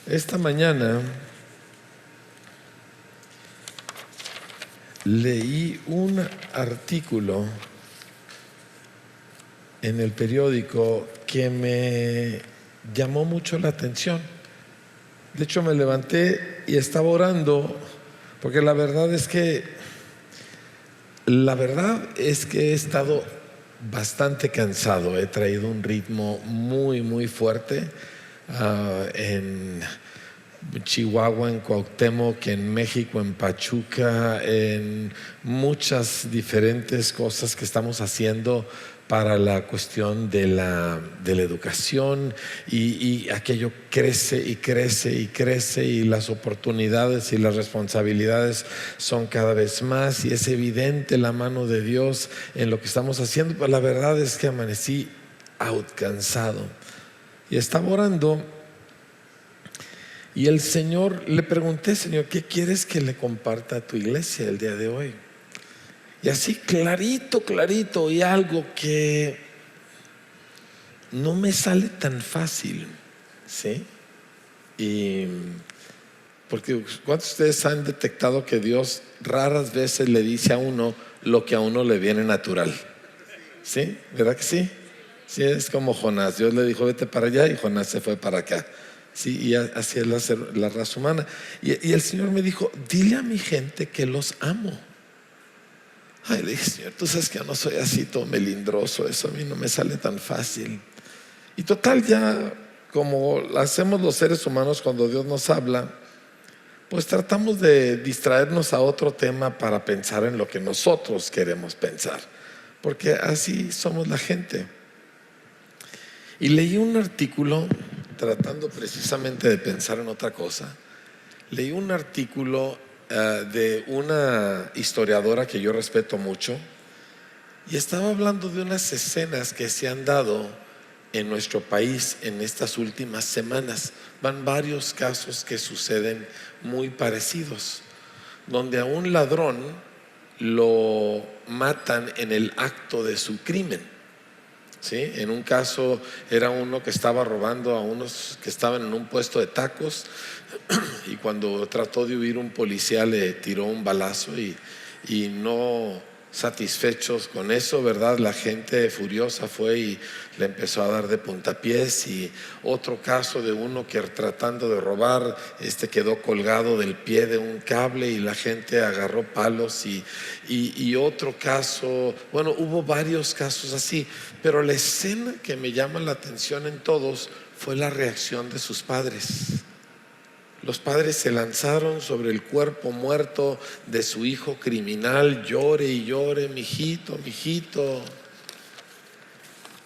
Esta mañana leí un artículo en el periódico que me llamó mucho la atención. De hecho, me levanté y estaba orando, porque la verdad es que he estado bastante cansado. He traído un ritmo muy fuerte en Chihuahua, en Cuauhtémoc, en México, en Pachuca, en muchas diferentes cosas que estamos haciendo para la cuestión de la educación, y aquello crece y crece y crece, y las oportunidades y las responsabilidades son cada vez más, y es evidente la mano de Dios en lo que estamos haciendo. Pero la verdad es que amanecí cansado y estaba orando. Y el Señor, le pregunté: Señor, ¿qué quieres que le comparta a tu iglesia el día de hoy? Y así clarito, y algo que no me sale tan fácil, ¿sí? Y porque ¿cuántos de ustedes han detectado que Dios raras veces le dice a uno lo que a uno le viene natural? ¿Sí? ¿Verdad que sí? Sí, es como Jonás. Dios le dijo: vete para allá, y Jonás se fue para acá. Sí, y así es la raza humana. Y el Señor me dijo: dile a mi gente que los amo. Ay, le dije: Señor, tú sabes que yo no soy así todo melindroso, eso a mí no me sale tan fácil. Y total, ya como hacemos los seres humanos cuando Dios nos habla, pues tratamos de distraernos a otro tema para pensar en lo que nosotros queremos pensar, porque así somos la gente. Y leí un artículo tratando precisamente de pensar en otra cosa. Leí un artículo de una historiadora que yo respeto mucho, y estaba hablando de unas escenas que se han dado en nuestro país en estas últimas semanas. Van varios casos que suceden muy parecidos, donde a un ladrón lo matan en el acto de su crimen. ¿Sí? En un caso era uno que estaba robando a unos que estaban en un puesto de tacos, y cuando trató de huir, un policía le tiró un balazo, y no satisfechos con eso, ¿verdad? La gente furiosa fue y le empezó a dar de puntapiés. Y otro caso de uno que tratando de robar, quedó colgado del pie de un cable y la gente agarró palos. Y otro caso, bueno, hubo varios casos así, pero la escena que me llama la atención en todos fue la reacción de sus padres. Los padres se lanzaron sobre el cuerpo muerto de su hijo criminal, llore y llore: mijito, mijito.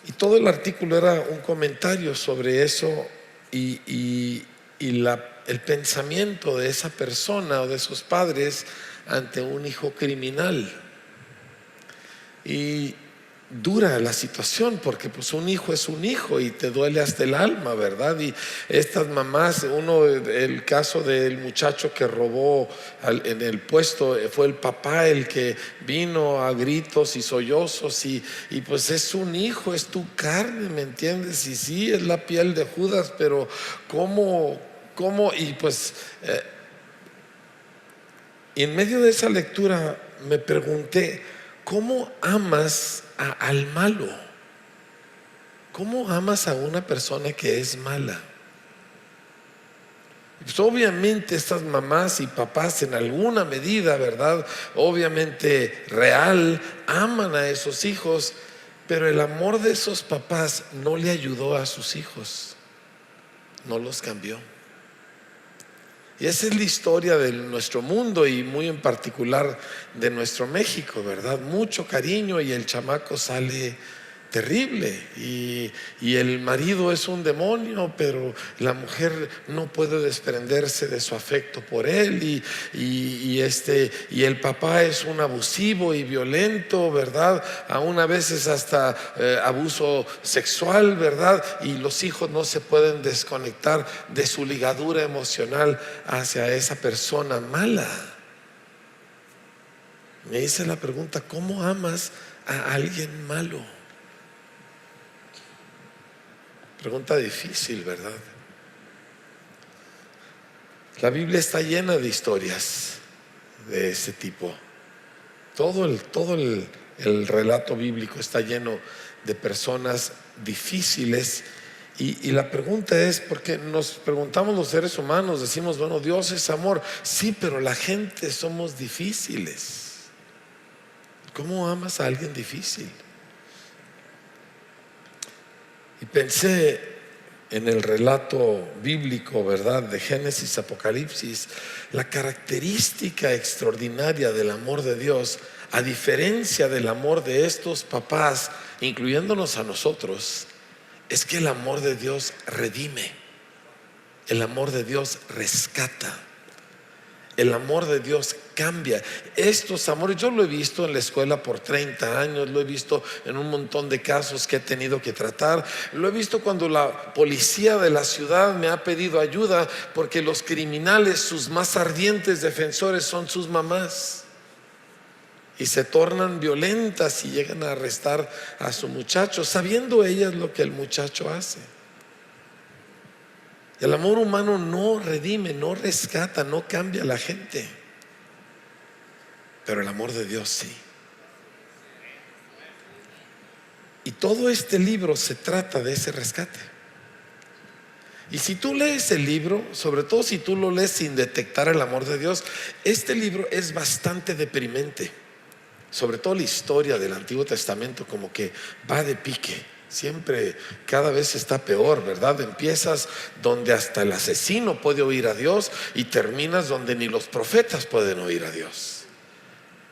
Y todo el artículo era un comentario sobre eso, y el pensamiento de esa persona o de sus padres ante un hijo criminal. Y dura la situación, porque pues un hijo es un hijo y te duele hasta el alma, ¿verdad? Y estas mamás, el caso del muchacho que robó en el puesto, fue el papá el que vino a gritos y sollozos, y pues es un hijo, es tu carne, ¿me entiendes? Y sí, es la piel de Judas, pero ¿cómo? Y pues y en medio de esa lectura me pregunté: ¿cómo amas al malo? ¿Cómo amas a una persona que es mala? Pues obviamente estas mamás y papás, en alguna medida, ¿verdad?, obviamente real, aman a esos hijos, pero el amor de esos papás no le ayudó a sus hijos, no los cambió. Y esa es la historia de nuestro mundo, y muy en particular de nuestro México, ¿verdad? Mucho cariño y el chamaco sale terrible, y el marido es un demonio, pero la mujer no puede desprenderse de su afecto por él, y el papá es un abusivo y violento, ¿verdad? Aún a veces hasta abuso sexual, ¿verdad? Y los hijos no se pueden desconectar de su ligadura emocional hacia esa persona mala. Me hice la pregunta: ¿cómo amas a alguien malo? Pregunta difícil, ¿verdad? La Biblia está llena de historias de ese tipo. Todo el relato bíblico está lleno de personas difíciles. Y la pregunta es, porque nos preguntamos los seres humanos, decimos, bueno, Dios es amor. Sí, pero la gente somos difíciles. ¿Cómo amas a alguien difícil? Y pensé en el relato bíblico, ¿verdad?, de Génesis, Apocalipsis, la característica extraordinaria del amor de Dios, a diferencia del amor de estos papás, incluyéndonos a nosotros, es que el amor de Dios redime, el amor de Dios rescata, el amor de Dios cambia. Estos amores, yo lo he visto en la escuela por 30 años, lo he visto en un montón de casos que he tenido que tratar, lo he visto cuando la policía de la ciudad me ha pedido ayuda porque los criminales, sus más ardientes defensores son sus mamás, y se tornan violentas y llegan a arrestar a su muchacho, sabiendo ellas lo que el muchacho hace. El amor humano no redime, no rescata, no cambia a la gente, pero el amor de Dios sí. Y todo este libro se trata de ese rescate. Y si tú lees el libro, sobre todo si tú lo lees sin detectar el amor de Dios, este libro es bastante deprimente. Sobre todo la historia del Antiguo Testamento como que va de pique. Siempre, cada vez está peor, ¿verdad? Empiezas donde hasta el asesino puede oír a Dios y terminas donde ni los profetas pueden oír a Dios.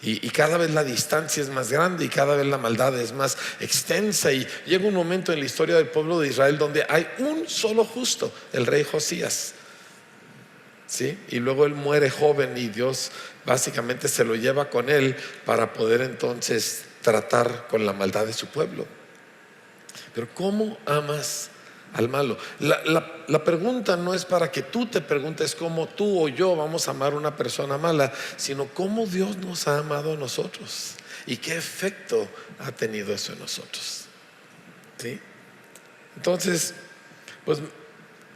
Y cada vez la distancia es más grande y cada vez la maldad es más extensa. Y llega un momento en la historia del pueblo de Israel donde hay un solo justo, el rey Josías. ¿Sí? Y luego él muere joven y Dios básicamente se lo lleva con él para poder entonces tratar con la maldad de su pueblo. Pero ¿cómo amas al malo? La pregunta no es para que tú te preguntes cómo tú o yo vamos a amar a una persona mala, sino cómo Dios nos ha amado a nosotros y qué efecto ha tenido eso en nosotros. ¿Sí? Entonces, pues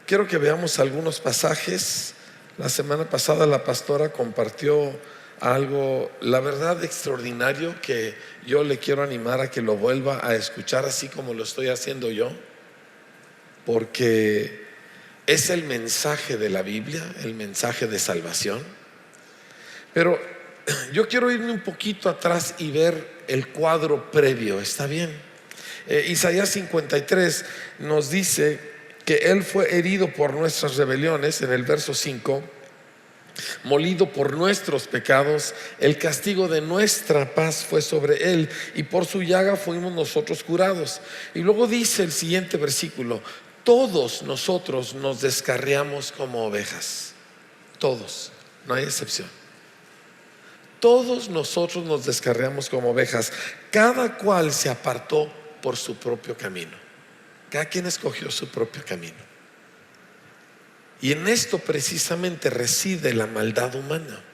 quiero que veamos algunos pasajes. La semana pasada la pastora compartió algo, la verdad, extraordinario, que yo le quiero animar a que lo vuelva a escuchar así como lo estoy haciendo yo, porque es el mensaje de la Biblia, el mensaje de salvación. Pero yo quiero irme un poquito atrás y ver el cuadro previo, ¿está bien? Isaías 53 nos dice que Él fue herido por nuestras rebeliones, en el verso 5, molido por nuestros pecados, el castigo de nuestra paz fue sobre Él, y por su llaga fuimos nosotros curados. Y luego dice el siguiente versículo: todos nosotros nos descarriamos como ovejas. Todos, no hay excepción. Todos nosotros nos descarriamos como ovejas, cada cual se apartó por su propio camino. Cada quien escogió su propio camino. Y en esto precisamente reside la maldad humana.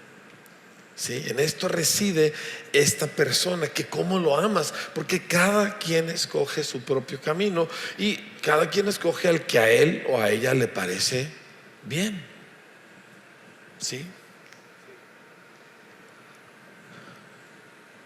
¿Sí? En esto reside esta persona, que cómo lo amas, porque cada quien escoge su propio camino y cada quien escoge al que a él o a ella le parece bien. ¿Sí?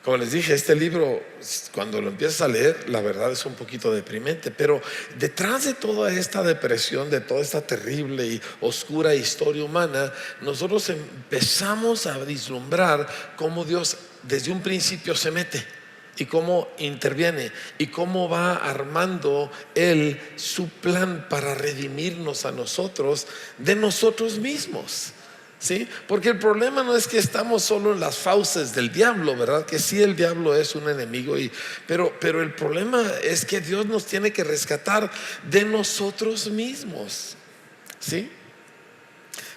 Como les dije, este libro, cuando lo empiezas a leer, la verdad es un poquito deprimente, pero detrás de toda esta depresión, de toda esta terrible y oscura historia humana, nosotros empezamos a vislumbrar cómo Dios desde un principio se mete y cómo interviene y cómo va armando Él su plan para redimirnos a nosotros de nosotros mismos. ¿Sí? Porque el problema no es que estamos solo en las fauces del diablo, ¿verdad? Que sí, el diablo es un enemigo, pero el problema es que Dios nos tiene que rescatar de nosotros mismos. ¿Sí?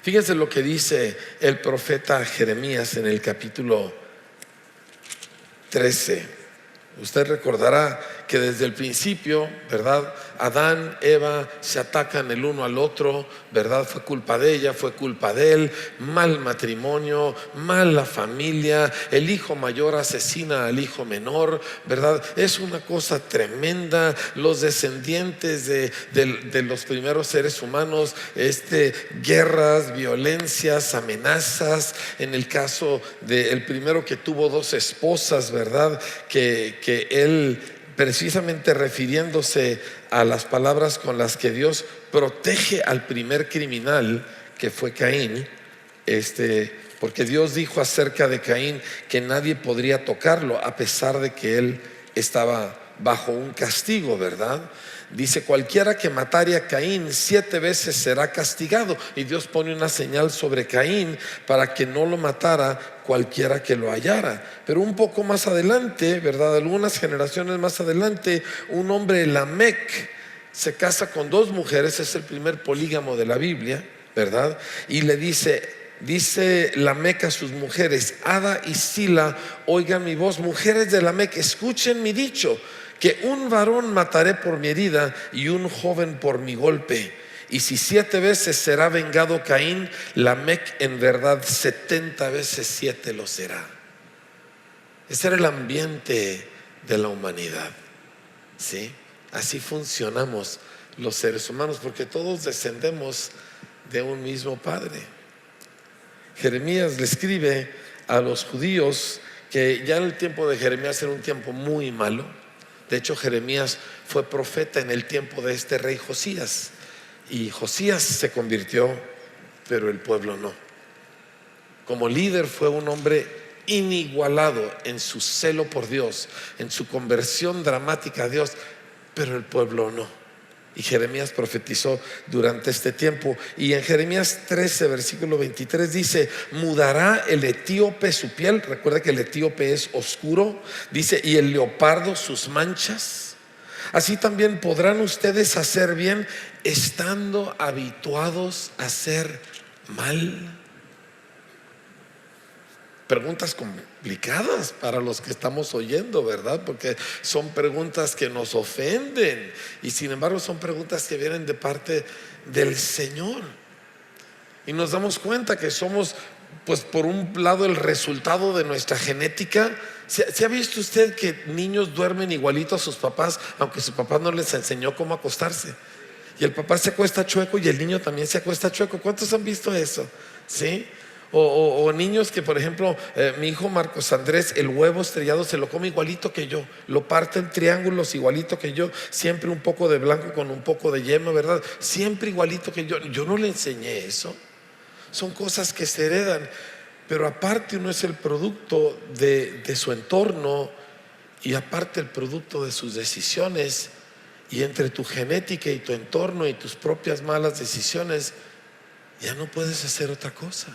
Fíjense lo que dice el profeta Jeremías en el capítulo 13. Usted recordará que desde el principio, ¿verdad? Adán, Eva se atacan el uno al otro, ¿verdad? Fue culpa de ella, fue culpa de él, mal matrimonio, mala familia, el hijo mayor asesina al hijo menor, ¿verdad? Es una cosa tremenda. Los descendientes de los primeros seres humanos, guerras, violencias, amenazas. En el caso del primero que tuvo dos esposas, ¿verdad? Que él, precisamente refiriéndose a las palabras con las que Dios protege al primer criminal, que fue Caín, porque Dios dijo acerca de Caín que nadie podría tocarlo a pesar de que él estaba bajo un castigo, ¿verdad? Dice: cualquiera que matare a Caín 7 veces será castigado. Y Dios pone una señal sobre Caín para que no lo matara cualquiera que lo hallara. Pero un poco más adelante, ¿verdad? Algunas generaciones más adelante, un hombre, Lamec, se casa con 2 mujeres. Es el primer polígamo de la Biblia, ¿verdad? Y le dice Lamec a sus mujeres: Ada y Sila, oigan mi voz. Mujeres de Lamec, escuchen mi dicho, que un varón mataré por mi herida y un joven por mi golpe. Y si 7 veces será vengado Caín, Lamec en verdad 70 veces 7 lo será. Ese era el ambiente de la humanidad, ¿sí? Así funcionamos los seres humanos, porque todos descendemos de un mismo padre. Jeremías le escribe a los judíos que ya en el tiempo de Jeremías era un tiempo muy malo. De hecho, Jeremías fue profeta en el tiempo de este rey Josías, y Josías se convirtió, pero el pueblo no. Como líder fue un hombre inigualado en su celo por Dios, en su conversión dramática a Dios, pero el pueblo no. Y Jeremías profetizó durante este tiempo. Y en Jeremías 13, versículo 23 dice: mudará el etíope su piel. Recuerda que el etíope es oscuro. Dice: y el leopardo sus manchas. Así también podrán ustedes hacer bien estando habituados a hacer mal. Preguntas complicadas para los que estamos oyendo, ¿verdad? Porque son preguntas que nos ofenden, y sin embargo son preguntas que vienen de parte del Señor. Y nos damos cuenta que somos, pues, por un lado, el resultado de nuestra genética. ¿Se ha visto usted que niños duermen igualito a sus papás, aunque su papá no les enseñó cómo acostarse? Y el papá se acuesta chueco y el niño también se acuesta chueco. ¿Cuántos han visto eso? ¿Sí? O niños que, por ejemplo, mi hijo Marcos Andrés, el huevo estrellado se lo come igualito que yo, lo parte en triángulos igualito que yo, siempre un poco de blanco con un poco de yema, ¿verdad? Siempre igualito que yo. Yo no le enseñé eso. Son cosas que se heredan, pero aparte uno es el producto de su entorno, y aparte el producto de sus decisiones. Y entre tu genética y tu entorno y tus propias malas decisiones, ya no puedes hacer otra cosa.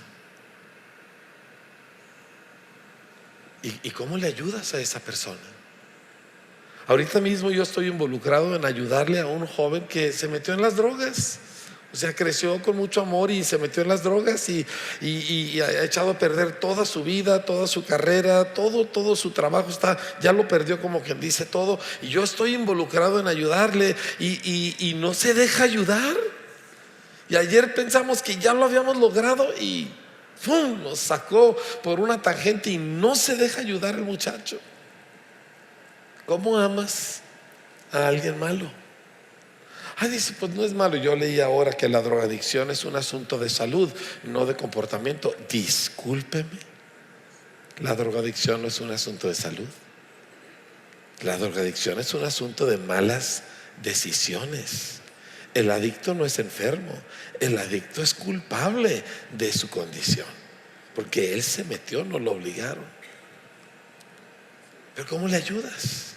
¿Y cómo le ayudas a esa persona? Ahorita mismo yo estoy involucrado en ayudarle a un joven que se metió en las drogas. O sea, creció con mucho amor y se metió en las drogas, y ha echado a perder toda su vida, toda su carrera, todo su trabajo ya lo perdió, como quien dice, todo. Y yo estoy involucrado en ayudarle, y no se deja ayudar. Y ayer pensamos que ya lo habíamos logrado y ¡fum!, nos sacó por una tangente y no se deja ayudar el muchacho. ¿Cómo amas a alguien malo? Dice, pues no es malo. Yo leí ahora que la drogadicción es un asunto de salud, no de comportamiento. Discúlpeme, la drogadicción no es un asunto de salud. La drogadicción es un asunto de malas decisiones. El adicto no es enfermo, el adicto es culpable de su condición, porque él se metió, no lo obligaron. Pero ¿cómo le ayudas?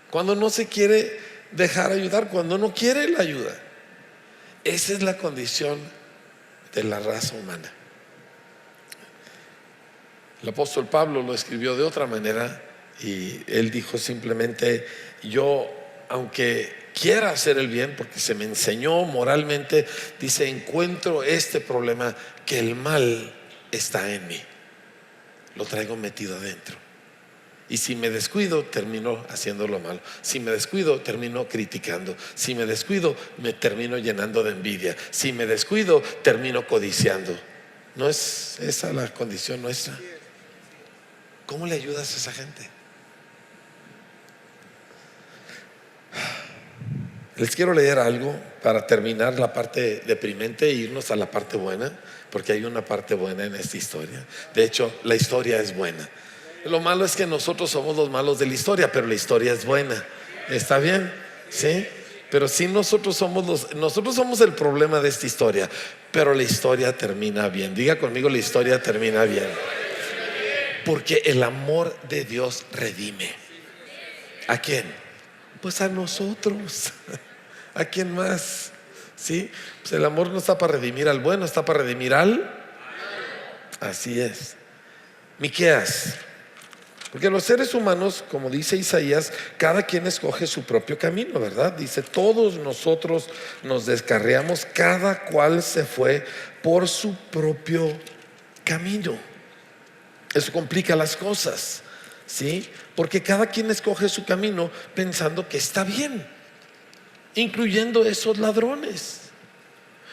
Cuando no se quiere dejar ayudar, cuando no quiere la ayuda. Esa es la condición de la raza humana. El apóstol Pablo lo escribió de otra manera, y él dijo simplemente: yo, aunque quiera hacer el bien, porque se me enseñó moralmente, dice, encuentro este problema, que el mal está en mí, lo traigo metido adentro. Y si me descuido, termino haciendo lo malo. Si me descuido, termino criticando. Si me descuido, me termino llenando de envidia. Si me descuido, termino codiciando. ¿No es esa la condición nuestra? ¿Cómo le ayudas a esa gente? Les quiero leer algo para terminar la parte deprimente e irnos a la parte buena, porque hay una parte buena en esta historia. De hecho, la historia es buena. Lo malo es que nosotros somos los malos de la historia, pero la historia es buena. ¿Está bien? ¿Sí? Pero sí, nosotros somos el problema de esta historia, pero la historia termina bien. Diga conmigo, la historia termina bien. Porque el amor de Dios redime. ¿A quién? Pues a nosotros. ¿A quién más? ¿Sí? Pues el amor no está para redimir al bueno, está para redimir al... Así es. Miqueas. Porque los seres humanos, como dice Isaías, cada quien escoge su propio camino, ¿verdad? Dice, todos nosotros nos descarriamos, cada cual se fue por su propio camino. Eso complica las cosas, ¿sí? Porque cada quien escoge su camino pensando que está bien, incluyendo esos ladrones.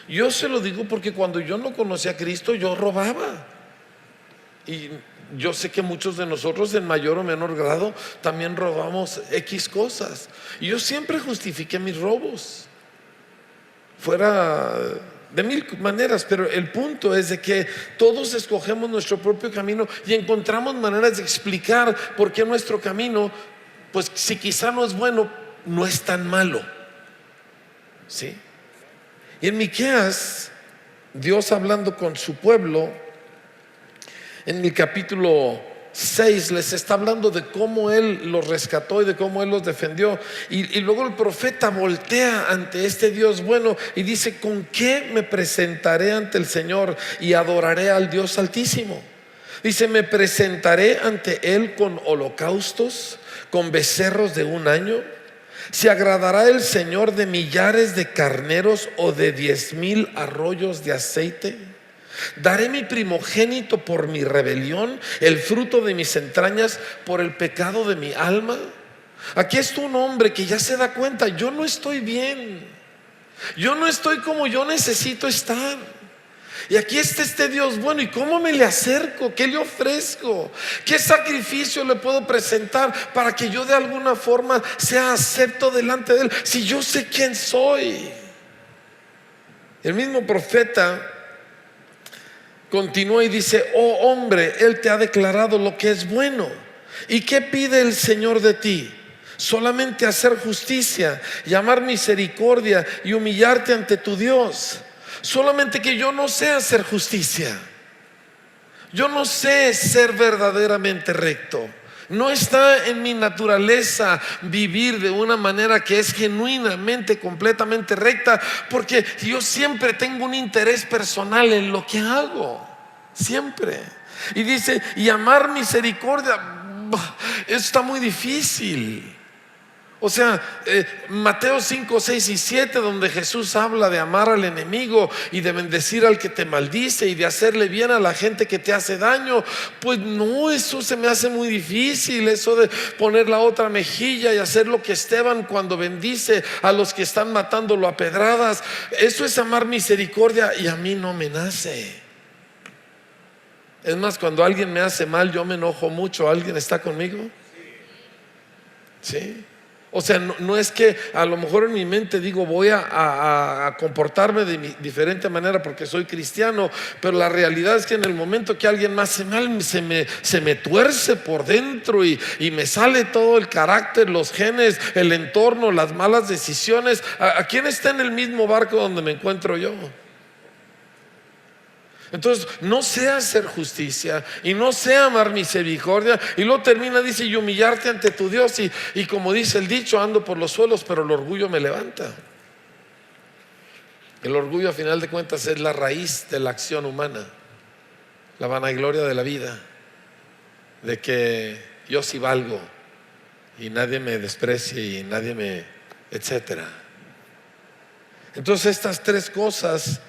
Yo se lo digo porque cuando yo no conocí a Cristo, yo robaba. Y yo sé que muchos de nosotros en mayor o menor grado también robamos X cosas. Y yo siempre justifiqué mis robos, fuera de mil maneras, pero el punto es de que todos escogemos nuestro propio camino y encontramos maneras de explicar por qué nuestro camino, pues si quizá no es bueno, no es tan malo. ¿Sí? Y en Miqueas, Dios hablando con su pueblo, en el capítulo 6 les está hablando de cómo Él los rescató y de cómo Él los defendió. Y luego el profeta voltea ante este Dios bueno y dice: ¿con qué me presentaré ante el Señor y adoraré al Dios Altísimo? Dice: me presentaré ante Él con holocaustos, con becerros de un año. ¿Se agradará el Señor de millares de carneros o de 10,000 arroyos de aceite? ¿Daré mi primogénito por mi rebelión, el fruto de mis entrañas por el pecado de mi alma? Aquí está un hombre que ya se da cuenta: yo no estoy bien, yo no estoy como yo necesito estar. Y aquí está este Dios bueno, ¿y cómo me le acerco? ¿Qué le ofrezco? ¿Qué sacrificio le puedo presentar para que yo de alguna forma sea acepto delante de Él, si yo sé quién soy? El mismo profeta continúa y dice: oh hombre, Él te ha declarado lo que es bueno. ¿Y qué pide el Señor de ti? Solamente hacer justicia, llamar misericordia y humillarte ante tu Dios. Solamente que yo no sé hacer justicia, yo no sé ser verdaderamente recto. No está en mi naturaleza vivir de una manera que es genuinamente, completamente recta, porque yo siempre tengo un interés personal en lo que hago, siempre. Y dice: y amar misericordia, eso está muy difícil. O sea, Mateo 5, 6 y 7, donde Jesús habla de amar al enemigo y de bendecir al que te maldice y de hacerle bien a la gente que te hace daño, pues no, eso se me hace muy difícil. Eso de poner la otra mejilla y hacer lo que Esteban cuando bendice a los que están matándolo a pedradas, eso es amar misericordia y a mí no me nace. Es más, cuando alguien me hace mal, yo me enojo mucho. ¿Alguien está conmigo? ¿Sí? O sea, no es que a lo mejor en mi mente digo voy a comportarme de diferente manera porque soy cristiano, pero la realidad es que en el momento que alguien me hace mal, se me tuerce por dentro y me sale todo el carácter, los genes, el entorno, las malas decisiones. ¿A quién está en el mismo barco donde me encuentro yo? Entonces no sé hacer justicia y no sé amar misericordia. Y luego termina, dice: y humillarte ante tu Dios. Y como dice el dicho, ando por los suelos, pero el orgullo me levanta. El orgullo, a final de cuentas, es la raíz de la acción humana, la vanagloria de la vida, de que yo sí valgo y nadie me desprecie y nadie me, etcétera. Entonces estas tres cosas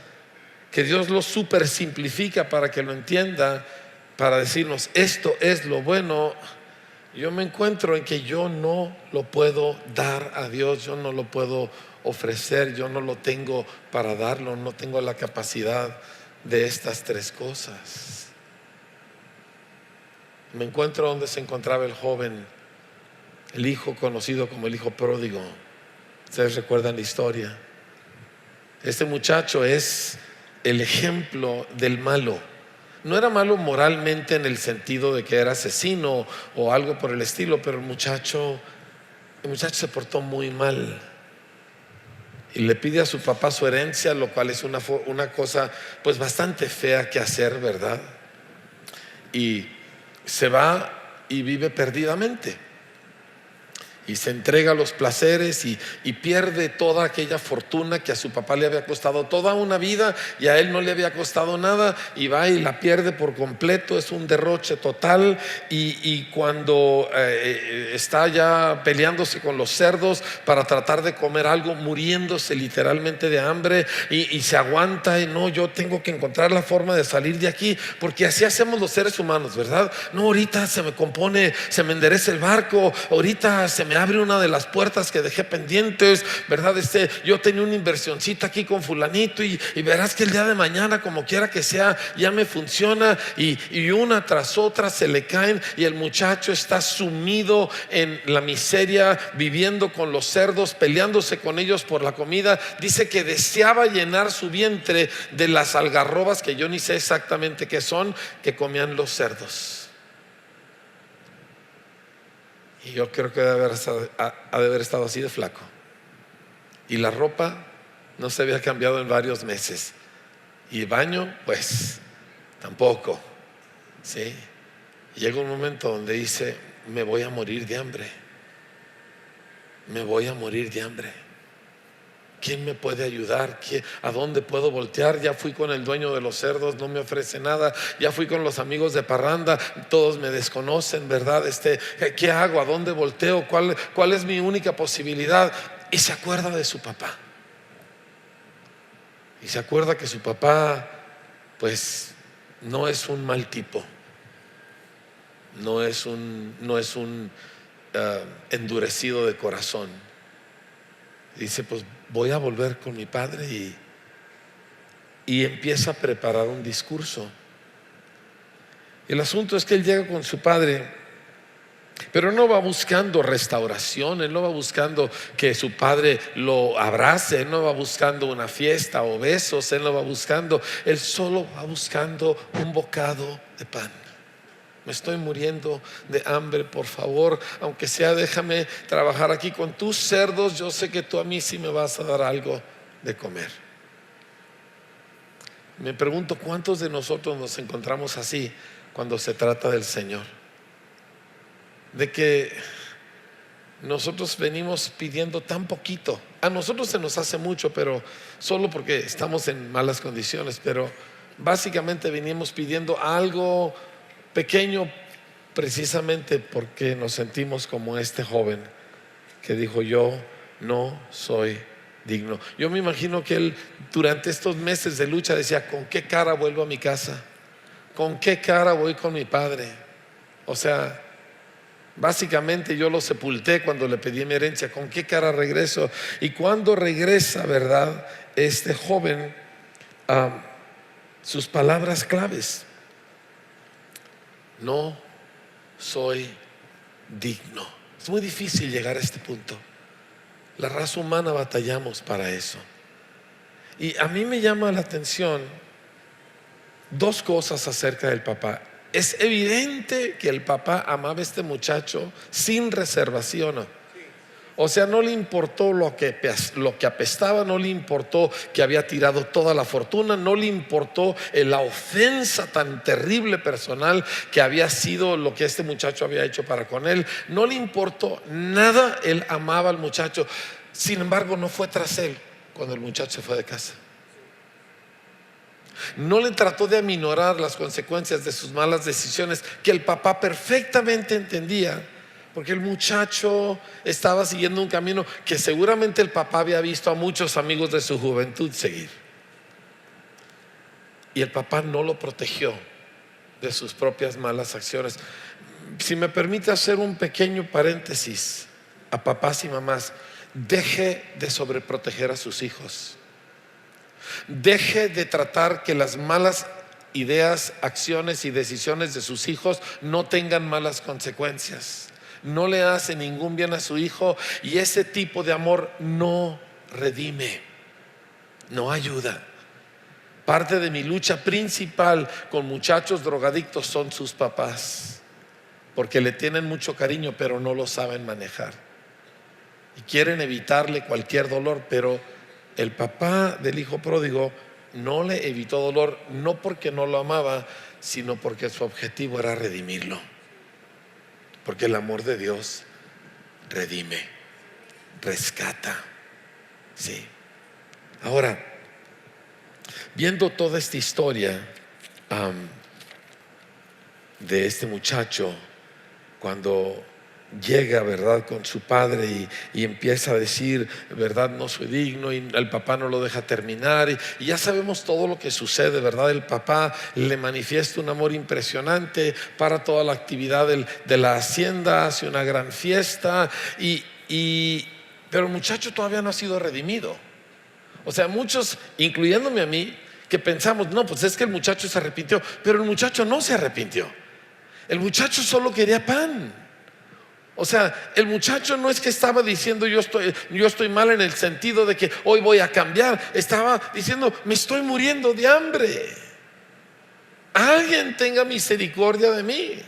que Dios lo super simplifica para que lo entienda, para decirnos esto es lo bueno, yo me encuentro en que yo no lo puedo dar a Dios, yo no lo puedo ofrecer, yo no lo tengo para darlo, no tengo la capacidad de estas tres cosas. Me encuentro donde se encontraba el joven, el hijo conocido como el hijo pródigo. Ustedes recuerdan la historia. Este muchacho es el ejemplo del malo. No era malo moralmente en el sentido de que era asesino o algo por el estilo, pero el muchacho se portó muy mal y le pide a su papá su herencia, lo cual es una cosa pues bastante fea que hacer, ¿verdad? Y se va y vive perdidamente y se entrega a los placeres y pierde toda aquella fortuna que a su papá le había costado toda una vida y a él no le había costado nada, y va y la pierde por completo. Es un derroche total. Y cuando está ya peleándose con los cerdos para tratar de comer algo, muriéndose literalmente de hambre, y se aguanta y no, yo tengo que encontrar la forma de salir de aquí, porque así hacemos los seres humanos, ¿verdad? No, ahorita se me compone, se me endereza el barco, ahorita se me abre una de las puertas que dejé pendientes, ¿verdad? Yo tenía una inversioncita aquí con fulanito y verás que el día de mañana, como quiera que sea, ya me funciona, y una tras otra se le caen, y el muchacho está sumido en la miseria, viviendo con los cerdos, peleándose con ellos por la comida. Dice que deseaba llenar su vientre de las algarrobas, que yo ni sé exactamente qué son, que comían los cerdos. Y yo creo que ha de haber estado así de flaco. Y la ropa no se había cambiado en varios meses. Y el baño, pues, tampoco. ¿Sí? Llega un momento donde dice: me voy a morir de hambre. Me voy a morir de hambre. ¿Quién me puede ayudar? ¿A dónde puedo voltear? Ya fui con el dueño de los cerdos, no me ofrece nada. Ya fui con los amigos de parranda, todos me desconocen, ¿verdad? ¿Qué hago? ¿A dónde volteo? ¿Cuál es mi única posibilidad? Y se acuerda de su papá. Y se acuerda que su papá, pues, no es un mal tipo. No es un endurecido de corazón. Dice: pues voy a volver con mi padre, y empieza a preparar un discurso. El asunto es que él llega con su padre, pero no va buscando restauración, él no va buscando que su padre lo abrace, él no va buscando una fiesta o besos, él no va buscando, él solo va buscando un bocado de pan. Me estoy muriendo de hambre, por favor, aunque sea déjame trabajar aquí con tus cerdos, yo sé que tú a mí sí me vas a dar algo de comer. Me pregunto cuántos de nosotros nos encontramos así cuando se trata del Señor, de que nosotros venimos pidiendo tan poquito. A nosotros se nos hace mucho, pero solo porque estamos en malas condiciones, pero básicamente venimos pidiendo algo pequeño, precisamente porque nos sentimos como este joven que dijo: yo no soy digno. Yo me imagino que él durante estos meses de lucha decía: ¿con qué cara vuelvo a mi casa? ¿Con qué cara voy con mi padre? O sea, básicamente yo lo sepulté cuando le pedí mi herencia. ¿Con qué cara regreso? Y cuando regresa, ¿verdad?, este joven, sus palabras claves: no soy digno. Es muy difícil llegar a este punto. La raza humana batallamos para eso. Y a mí me llama la atención dos cosas acerca del papá. Es evidente que el papá amaba a este muchacho sin reservación. O sea, no le importó lo que apestaba, no le importó que había tirado toda la fortuna, no le importó la ofensa tan terrible personal que había sido lo que este muchacho había hecho para con él. No le importó nada, él amaba al muchacho. Sin embargo, no fue tras él cuando el muchacho se fue de casa. No le trató de aminorar las consecuencias de sus malas decisiones, que el papá perfectamente entendía, porque el muchacho estaba siguiendo un camino que seguramente el papá había visto a muchos amigos de su juventud seguir. Y el papá no lo protegió de sus propias malas acciones. si me permite hacer un pequeño paréntesis a papás y mamás, deje de sobreproteger a sus hijos. Deje de tratar que las malas ideas, acciones y decisiones de sus hijos no tengan malas consecuencias. No le hace ningún bien a su hijo, y ese tipo de amor no redime, no ayuda. Parte de mi lucha principal con muchachos drogadictos son sus papás, porque le tienen mucho cariño pero no lo saben manejar y quieren evitarle cualquier dolor. Pero el papá del hijo pródigo no le evitó dolor, no porque no lo amaba, sino porque su objetivo era redimirlo, porque el amor de Dios redime, rescata. Sí. Ahora, viendo toda esta historia de este muchacho, cuando llega, ¿verdad?, con su padre y empieza a decir, ¿verdad?, no soy digno, y el papá no lo deja terminar, y ya sabemos todo lo que sucede, ¿verdad? El papá le manifiesta un amor impresionante para toda la actividad de la hacienda, hace una gran fiesta, pero el muchacho todavía no ha sido redimido. O sea, muchos, incluyéndome a mí, que pensamos, no, pues es que el muchacho se arrepintió, pero el muchacho no se arrepintió. El muchacho solo quería pan. O sea, el muchacho no es que estaba diciendo yo estoy mal en el sentido de que hoy voy a cambiar. Estaba diciendo, me estoy muriendo de hambre. Alguien tenga misericordia de mí.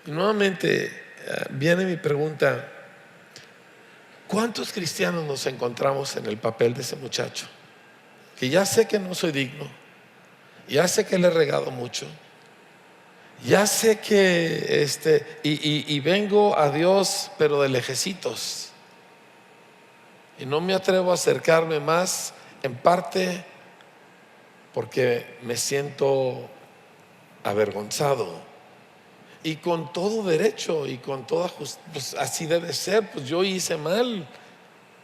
Y nuevamente viene mi pregunta: ¿cuántos cristianos nos encontramos en el papel de ese muchacho? Que ya sé que no soy digno, ya sé que le he regado mucho, ya sé que y vengo a Dios pero de lejecitos, y no me atrevo a acercarme más, en parte porque me siento avergonzado, y con todo derecho y con toda justicia, pues así debe ser, pues yo hice mal,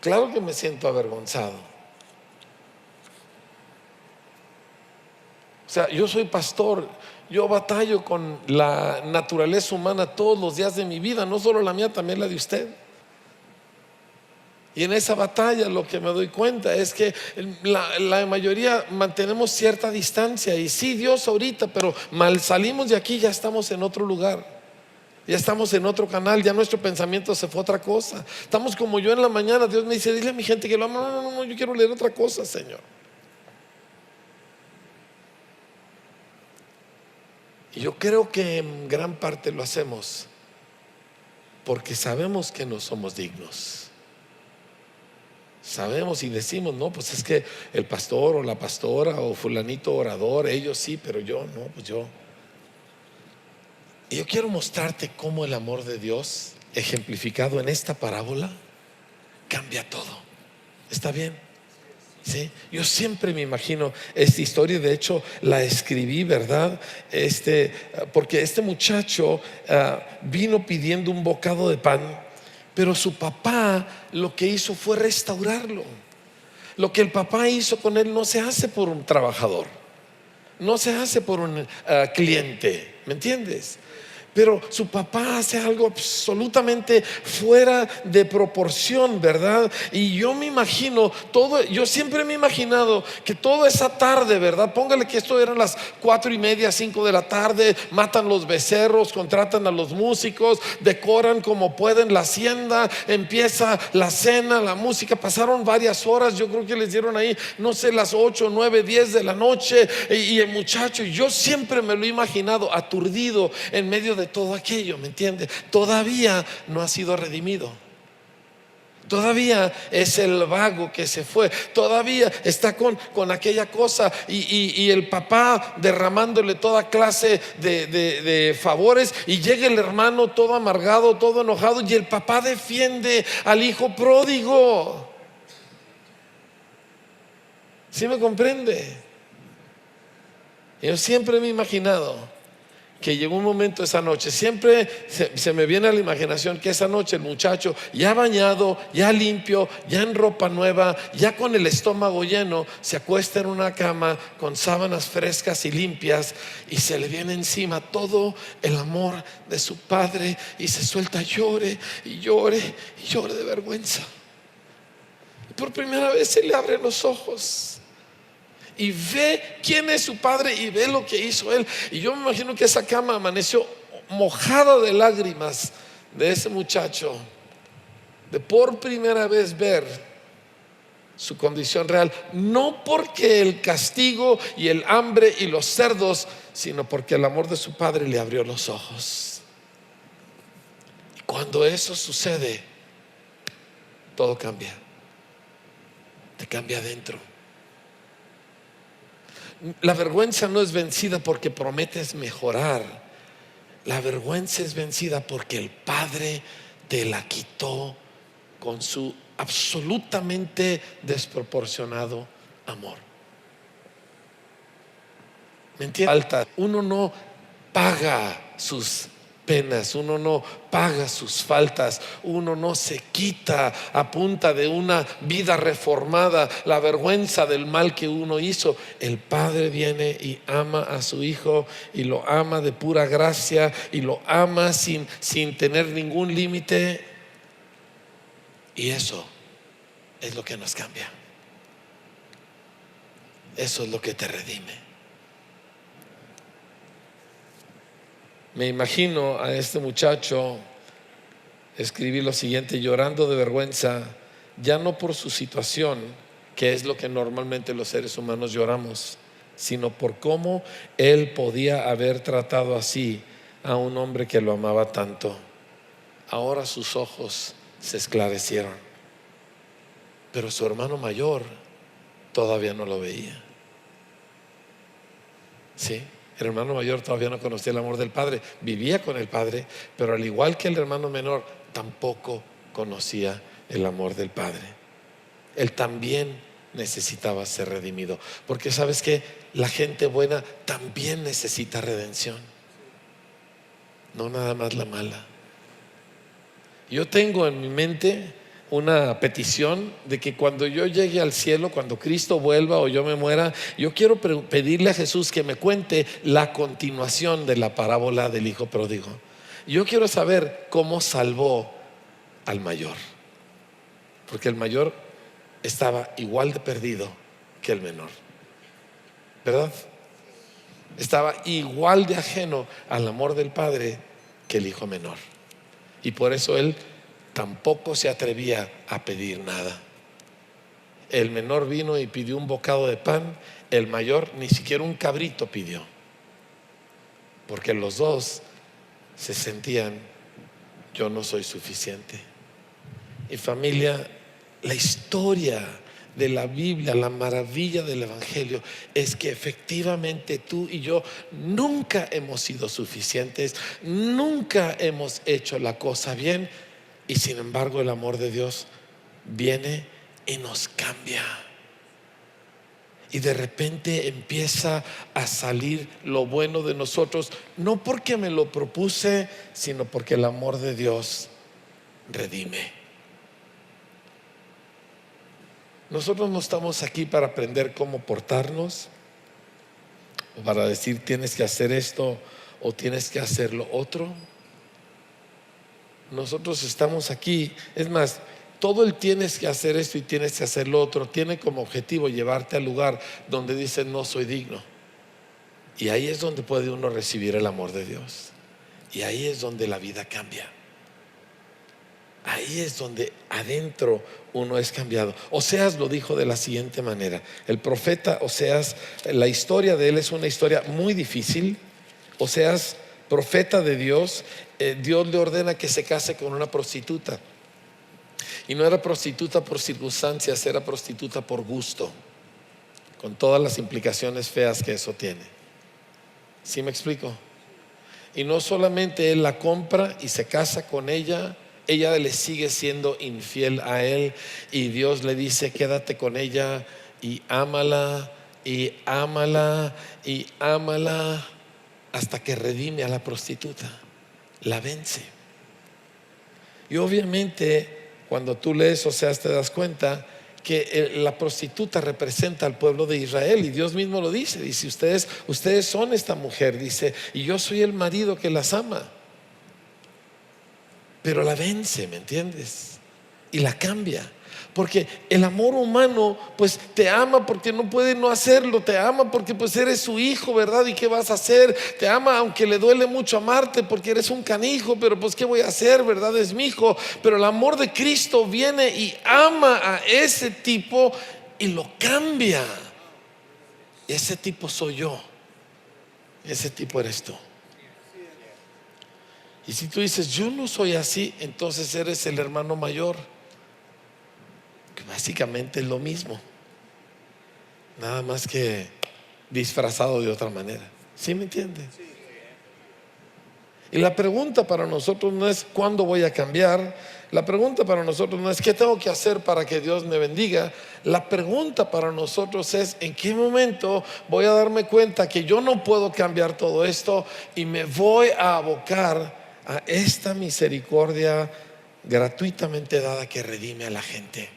claro que me siento avergonzado. O sea, yo soy pastor, yo batallo con la naturaleza humana todos los días de mi vida, no solo la mía, también la de usted. Y en esa batalla lo que me doy cuenta es que la mayoría mantenemos cierta distancia. Y sí, Dios ahorita, pero mal salimos de aquí, ya estamos en otro lugar, ya estamos en otro canal, ya nuestro pensamiento se fue a otra cosa. Estamos como yo en la mañana, Dios me dice, dile a mi gente que lo amo. No, yo quiero leer otra cosa, Señor. Y yo creo que en gran parte lo hacemos porque sabemos que no somos dignos. Sabemos y decimos, no, pues es que el pastor o la pastora o fulanito orador, ellos sí, pero yo no, pues yo. Y yo quiero mostrarte cómo el amor de Dios, ejemplificado en esta parábola, cambia todo. ¿Está bien? ¿Sí? Yo siempre me imagino esta historia, de hecho la escribí, ¿verdad? Porque este muchacho vino pidiendo un bocado de pan, pero su papá lo que hizo fue restaurarlo. Lo que el papá hizo con él no se hace por un trabajador, no se hace por un cliente, ¿me entiendes? Pero su papá hace algo absolutamente fuera de proporción, ¿verdad? Y yo me imagino yo siempre me he imaginado que toda esa tarde, ¿verdad? Póngale que esto eran las 4:30, 5 de la tarde, matan los becerros, contratan a los músicos, decoran como pueden la hacienda, empieza la cena, la música, pasaron varias horas, yo creo que les dieron ahí, no sé, las 8, 9, 10 de la noche, y el muchacho, yo siempre me lo he imaginado aturdido en medio de todo aquello, ¿me entiende? Todavía no ha sido redimido. Todavía es el vago que se fue. Todavía está con aquella cosa y el papá derramándole toda clase de favores, y llega el hermano todo amargado, todo enojado, y el papá defiende al hijo pródigo. ¿Sí me comprende? Yo siempre me he imaginado que llegó un momento esa noche, siempre se me viene a la imaginación que esa noche el muchacho ya bañado, ya limpio, ya en ropa nueva, ya con el estómago lleno, se acuesta en una cama con sábanas frescas y limpias y se le viene encima todo el amor de su padre y se suelta, llore y llore y llore de vergüenza. Y por primera vez se le abren los ojos y ve quién es su padre y ve lo que hizo él. Y yo me imagino que esa cama amaneció mojada de lágrimas de ese muchacho, de por primera vez ver su condición real, no porque el castigo y el hambre y los cerdos, sino porque el amor de su padre le abrió los ojos. Y cuando eso sucede, todo cambia. Te cambia adentro. La vergüenza no es vencida porque prometes mejorar. La vergüenza es vencida porque el Padre te la quitó con su absolutamente desproporcionado amor. ¿Me entiendes? Uno no paga sus penas, uno no paga sus faltas, uno no se quita a punta de una vida reformada la vergüenza del mal que uno hizo. El Padre viene y ama a su Hijo y lo ama de pura gracia y lo ama sin tener ningún límite, y eso es lo que nos cambia. Eso es lo que te redime. Me imagino a este muchacho escribir lo siguiente, llorando de vergüenza, ya no por su situación, que es lo que normalmente los seres humanos lloramos, sino por cómo él podía haber tratado así a un hombre que lo amaba tanto. Ahora sus ojos se esclarecieron, pero su hermano mayor todavía no lo veía. ¿Sí? El hermano mayor todavía no conocía el amor del Padre, vivía con el Padre, pero al igual que el hermano menor, tampoco conocía el amor del Padre. Él también necesitaba ser redimido, porque sabes que la gente buena también necesita redención, no nada más la mala. Yo tengo en mi mente una petición de que cuando yo llegue al cielo, cuando Cristo vuelva o yo me muera, yo quiero pedirle a Jesús que me cuente la continuación de la parábola del hijo pródigo. Yo quiero saber cómo salvó al mayor, porque el mayor estaba igual de perdido que el menor, ¿verdad? Estaba igual de ajeno al amor del Padre que el hijo menor, y por eso él tampoco se atrevía a pedir nada. El menor vino y pidió un bocado de pan, el mayor ni siquiera un cabrito pidió, porque los dos se sentían, yo no soy suficiente. Y familia, la historia de la Biblia, la maravilla del Evangelio es que efectivamente tú y yo nunca hemos sido suficientes, nunca hemos hecho la cosa bien, y sin embargo el amor de Dios viene y nos cambia. Y de repente empieza a salir lo bueno de nosotros, no porque me lo propuse, sino porque el amor de Dios redime. Nosotros no estamos aquí para aprender cómo portarnos, o para decir tienes que hacer esto o tienes que hacer lo otro. Nosotros estamos aquí, es más, todo el tienes que hacer esto y tienes que hacer lo otro tiene como objetivo llevarte al lugar donde dices no soy digno. Y ahí es donde puede uno recibir el amor de Dios, y ahí es donde la vida cambia. Ahí es donde adentro uno es cambiado. Oseas lo dijo de la siguiente manera. El profeta Oseas, la historia de él es una historia muy difícil. Oseas, profeta de Dios, Dios le ordena que se case con una prostituta. Y no era prostituta por circunstancias, era prostituta por gusto, con todas las implicaciones feas que eso tiene. ¿Sí me explico? Y no solamente él la compra y se casa con ella, ella le sigue siendo infiel a él, y Dios le dice quédate con ella y ámala y ámala y ámala hasta que redime a la prostituta, la vence. Y obviamente cuando tú lees Oseas te das cuenta que la prostituta representa al pueblo de Israel, y Dios mismo lo dice, dice ustedes son esta mujer, dice, y yo soy el marido que las ama, pero la vence, ¿me entiendes? Y la cambia. Porque el amor humano pues te ama porque no puede no hacerlo, te ama porque pues eres su hijo, ¿verdad? ¿Y qué vas a hacer? Te ama aunque le duele mucho amarte porque eres un canijo, pero pues ¿qué voy a hacer? ¿Verdad? Es mi hijo. Pero el amor de Cristo viene y ama a ese tipo y lo cambia. Y ese tipo soy yo, ese tipo eres tú. Y si tú dices yo no soy así, entonces eres el hermano mayor, que básicamente es lo mismo, nada más que disfrazado de otra manera. ¿Sí me entiende? Y la pregunta para nosotros no es ¿cuándo voy a cambiar? La pregunta para nosotros no es ¿qué tengo que hacer para que Dios me bendiga? La pregunta para nosotros es ¿en qué momento voy a darme cuenta que yo no puedo cambiar todo esto y me voy a abocar a esta misericordia gratuitamente dada que redime a la gente?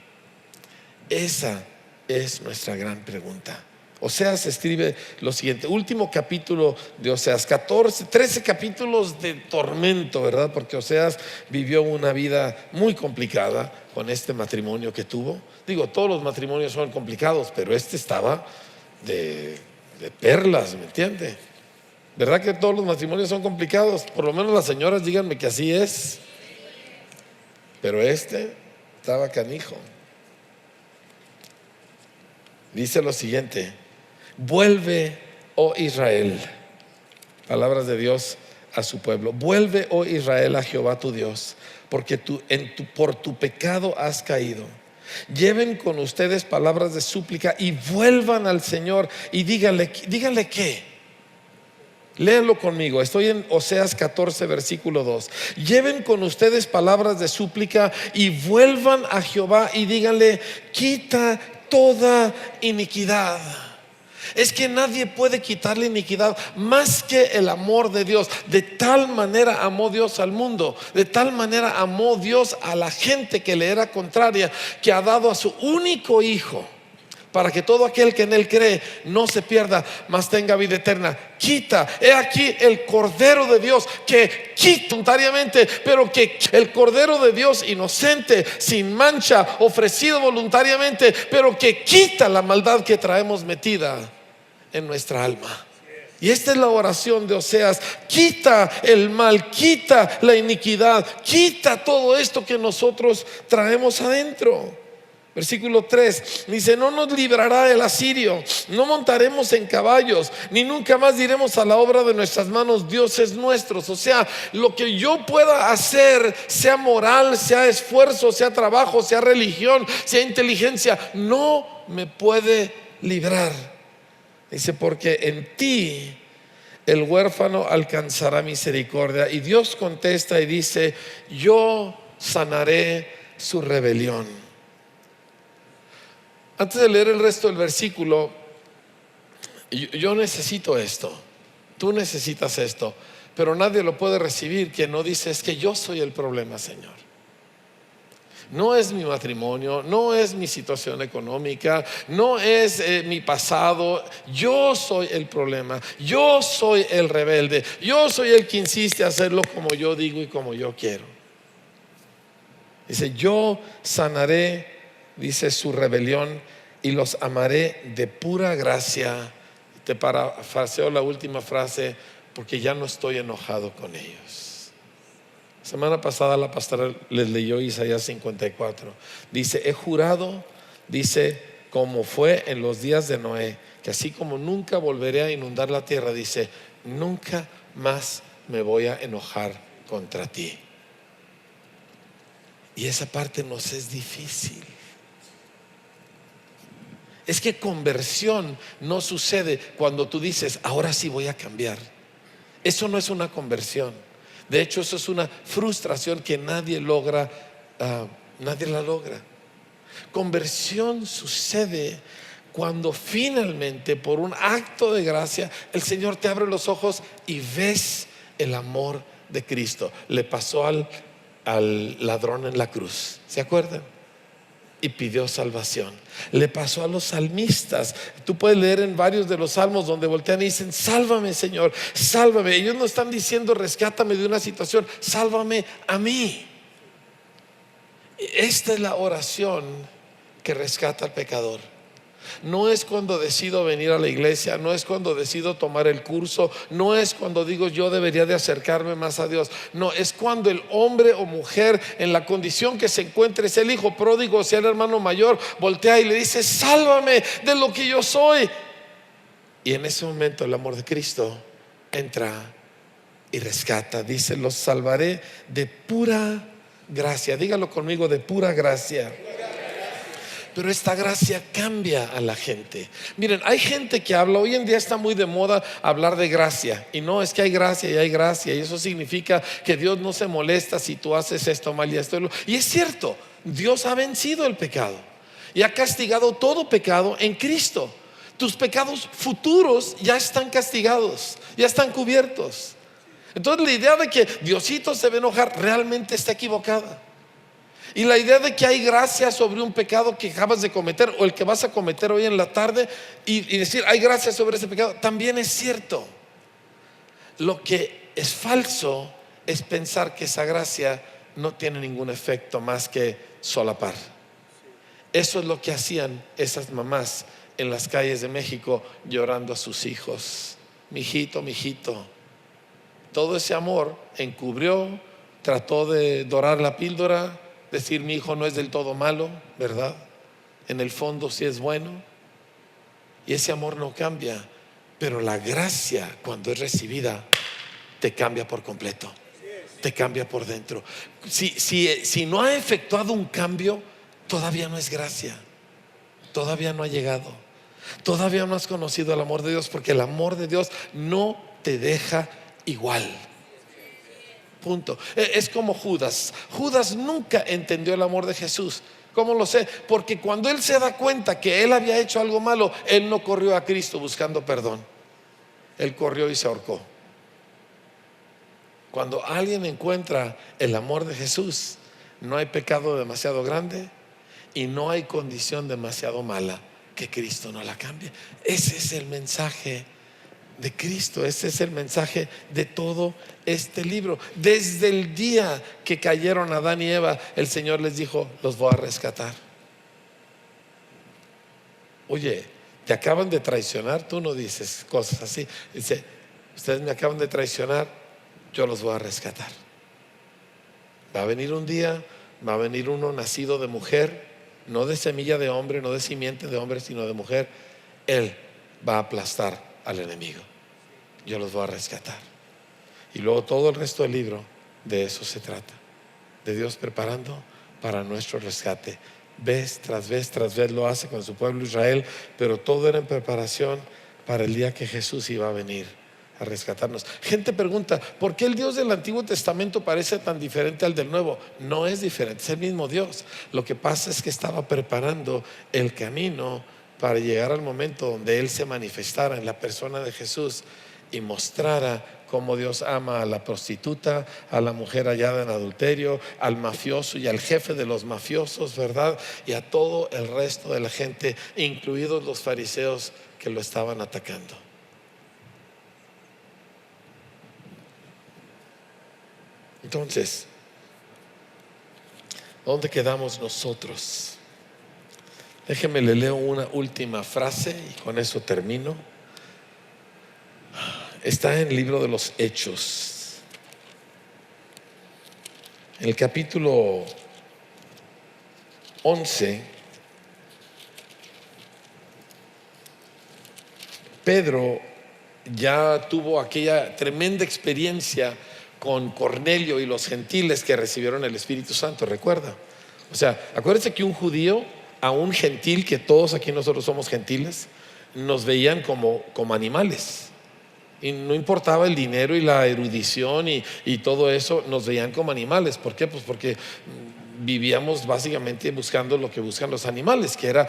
Esa es nuestra gran pregunta. Oseas escribe lo siguiente, último capítulo de Oseas, 13 capítulos de tormento, ¿verdad? Porque Oseas vivió una vida muy complicada con este matrimonio que tuvo. Digo, todos los matrimonios son complicados, pero este estaba de perlas, ¿me entiende? ¿Verdad que todos los matrimonios son complicados? Por lo menos las señoras díganme que así es. Pero este estaba canijo. Dice lo siguiente: vuelve, oh Israel, palabras de Dios a su pueblo. Vuelve, oh Israel, a Jehová tu Dios, porque por tu pecado has caído. Lleven con ustedes palabras de súplica y vuelvan al Señor y díganle ¿qué? Léanlo conmigo, estoy en Oseas 14 versículo 2. Lleven con ustedes palabras de súplica y vuelvan a Jehová y díganle: quita toda iniquidad. Es que nadie puede quitar la iniquidad más que el amor de Dios. De tal manera amó Dios al mundo, de tal manera amó Dios a la gente que le era contraria, que ha dado a su único hijo, para que todo aquel que en él cree no se pierda, mas tenga vida eterna. Quita, he aquí el Cordero de Dios que quita voluntariamente, pero que el Cordero de Dios inocente, sin mancha, ofrecido voluntariamente, pero que quita la maldad que traemos metida en nuestra alma. Y esta es la oración de Oseas: quita el mal, quita la iniquidad, quita todo esto que nosotros traemos adentro. Versículo 3 dice: no nos librará el asirio, no montaremos en caballos, ni nunca más diremos a la obra de nuestras manos dioses nuestros. O sea, lo que yo pueda hacer, sea moral, sea esfuerzo, sea trabajo, sea religión, sea inteligencia, no me puede librar. Dice: porque en ti el huérfano alcanzará misericordia. Y Dios contesta y dice: yo sanaré su rebelión. Antes de leer el resto del versículo, yo necesito esto, tú necesitas esto, pero nadie lo puede recibir quien no dice: es que yo soy el problema, Señor. No es mi matrimonio, no es mi situación económica, no es mi pasado. Yo soy el problema, yo soy el rebelde, yo soy el que insiste a hacerlo como yo digo y como yo quiero. Dice: yo sanaré, dice, su rebelión y los amaré de pura gracia. Te parafraseo la última frase: porque ya no estoy enojado con ellos. Semana pasada la pastora les leyó Isaías 54. Dice: he jurado, dice, como fue en los días de Noé, que así como nunca volveré a inundar la tierra, dice, nunca más me voy a enojar contra ti. Y esa parte nos es difícil. Es que conversión no sucede cuando tú dices: ahora sí voy a cambiar. Eso no es una conversión. De hecho, eso es una frustración que nadie logra, nadie la logra. Conversión sucede cuando finalmente, por un acto de gracia, el Señor te abre los ojos y ves el amor de Cristo. Le pasó al ladrón en la cruz, ¿se acuerdan? Y pidió salvación. Le pasó a los salmistas. Tú puedes leer en varios de los salmos donde voltean y dicen: sálvame, Señor, sálvame. Ellos no están diciendo rescátame de una situación, sálvame a mí. Esta es la oración que rescata al pecador. No es cuando decido venir a la iglesia, no es cuando decido tomar el curso, no es cuando digo yo debería de acercarme más a Dios. No, es cuando el hombre o mujer en la condición que se encuentre, sea el hijo pródigo, sea el hermano mayor, voltea y le dice: sálvame de lo que yo soy. Y en ese momento el amor de Cristo entra y rescata. Dice: los salvaré de pura gracia. Dígalo conmigo: de pura gracia. Pero esta gracia cambia a la gente. Miren, hay gente que habla, hoy en día está muy de moda hablar de gracia. Y no, es que hay gracia y hay gracia. Y eso significa que Dios no se molesta si tú haces esto mal y esto. Y es cierto, Dios ha vencido el pecado y ha castigado todo pecado en Cristo. Tus pecados futuros ya están castigados, ya están cubiertos. Entonces la idea de que Diosito se va a enojar realmente está equivocada. Y la idea de que hay gracia sobre un pecado que acabas de cometer o el que vas a cometer hoy en la tarde y decir hay gracia sobre ese pecado, también es cierto. Lo que es falso es pensar que esa gracia no tiene ningún efecto más que solapar. Eso es lo que hacían esas mamás en las calles de México llorando a sus hijos. Mijito, mijito. Todo ese amor encubrió, trató de dorar la píldora, decir mi hijo no es del todo malo, ¿verdad? En el fondo sí es bueno. Y ese amor no cambia. Pero la gracia, cuando es recibida, te cambia por completo. Te cambia por dentro. Si no ha efectuado un cambio, todavía no es gracia. Todavía no ha llegado. Todavía no has conocido el amor de Dios, porque el amor de Dios no te deja igual. Punto. Es como Judas. Judas nunca entendió el amor de Jesús. ¿Cómo lo sé? Porque cuando él se da cuenta que él había hecho algo malo, él no corrió a Cristo buscando perdón. Él corrió y se ahorcó. Cuando alguien encuentra el amor de Jesús, no hay pecado demasiado grande y no hay condición demasiado mala que Cristo no la cambie. Ese es el mensaje de Cristo. Ese es el mensaje de todo este libro. Desde el día que cayeron Adán y Eva, el Señor les dijo: los voy a rescatar. Oye, te acaban de traicionar. Tú no dices cosas así. Dice: ustedes me acaban de traicionar, yo los voy a rescatar. Va a venir un día, va a venir uno nacido de mujer, no de semilla de hombre, no de simiente de hombre, sino de mujer. Él va a aplastar al enemigo. Yo los voy a rescatar. Y luego todo el resto del libro de eso se trata, de Dios preparando para nuestro rescate. Vez tras vez tras vez lo hace con su pueblo Israel, pero todo era en preparación para el día que Jesús iba a venir a rescatarnos. Gente pregunta: ¿por qué el Dios del Antiguo Testamento parece tan diferente al del Nuevo? No es diferente, es el mismo Dios. Lo que pasa es que estaba preparando el camino para llegar al momento donde Él se manifestara en la persona de Jesús y mostrara cómo Dios ama a la prostituta, a la mujer hallada en adulterio, al mafioso y al jefe de los mafiosos, ¿verdad? Y a todo el resto de la gente, incluidos los fariseos que lo estaban atacando. Entonces, ¿dónde quedamos nosotros? Déjeme le leo una última frase y con eso termino. Está en el libro de los Hechos, en el capítulo 11. Pedro ya tuvo aquella tremenda experiencia con Cornelio y los gentiles que recibieron el Espíritu Santo, ¿recuerda? O sea, acuérdense que un judío a un gentil, que todos aquí nosotros somos gentiles, nos veían como animales. Y no importaba el dinero y la erudición y todo eso, nos veían como animales. ¿Por qué? Pues porque vivíamos básicamente buscando lo que buscan los animales, que era